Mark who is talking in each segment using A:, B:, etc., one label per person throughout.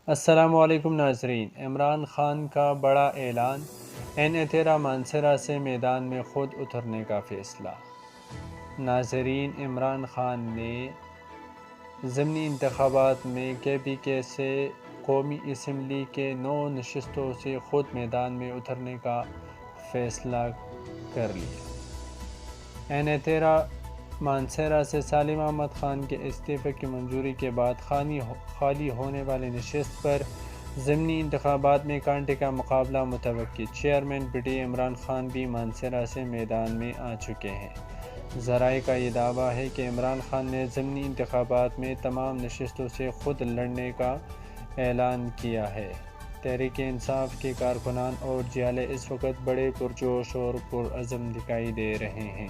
A: السلام علیکم ناظرین، عمران خان کا بڑا اعلان، این13 مانسہرہ سے میدان میں خود اترنے کا فیصلہ۔ ناظرین، عمران خان نے ضمنی انتخابات میں KPK سے قومی اسمبلی کے 9 نشستوں سے خود میدان میں اترنے کا فیصلہ کر لیا۔ این13 مانسہرہ سے سالم احمد خان کے استعفے کی منظوری کے بعد خالی ہونے والی نشست پر ضمنی انتخابات میں کانٹے کا مقابلہ متوقع۔ چیئرمین پی عمران خان بھی مانسہرہ سے میدان میں آ چکے ہیں۔ ذرائع کا یہ دعویٰ ہے کہ عمران خان نے ضمنی انتخابات میں تمام نشستوں سے خود لڑنے کا اعلان کیا ہے۔ تحریک انصاف کے کارکنان اور جیالے اس وقت بڑے پرجوش اور پرعزم دکھائی دے رہے ہیں۔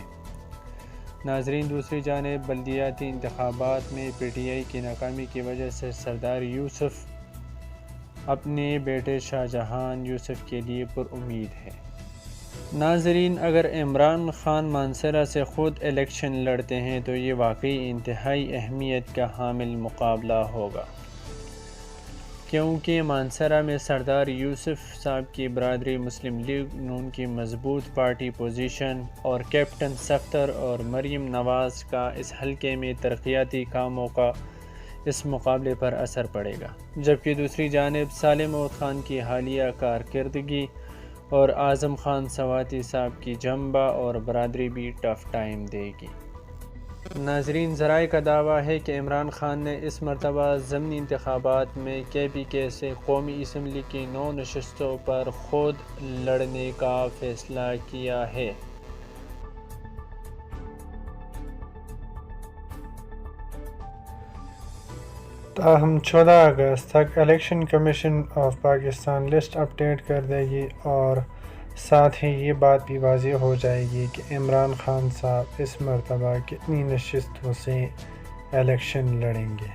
A: ناظرین، دوسری جانب بلدیاتی انتخابات میں PTI کی ناکامی کی وجہ سے سردار یوسف اپنے بیٹے شاہجہان یوسف کے لیے پر امید ہے۔ ناظرین، اگر عمران خان مانسہرہ سے خود الیکشن لڑتے ہیں تو یہ واقعی انتہائی اہمیت کا حامل مقابلہ ہوگا، کیونکہ مانسہرہ میں سردار یوسف صاحب کی برادری مسلم لیگ نون کی مضبوط پارٹی پوزیشن اور کیپٹن صفدر اور مریم نواز کا اس حلقے میں ترقیاتی کاموں کا اس مقابلے پر اثر پڑے گا، جبکہ دوسری جانب سالم احمد خان کی حالیہ کارکردگی اور اعظم خان سواتی صاحب کی جنبہ اور برادری بھی ٹف ٹائم دے گی۔ ناظرین، ذرائع کا دعویٰ ہے کہ عمران خان نے اس مرتبہ ضمنی انتخابات میں KPK سے قومی اسمبلی کی 9 نشستوں پر خود لڑنے کا فیصلہ کیا ہے۔ تاہم 14 اگست تک election commission of Pakistan list update کر دے گی اور ساتھ ہی یہ بات بھی واضح ہو جائے گی کہ عمران خان صاحب اس مرتبہ کتنی نشستوں سے الیکشن لڑیں گے۔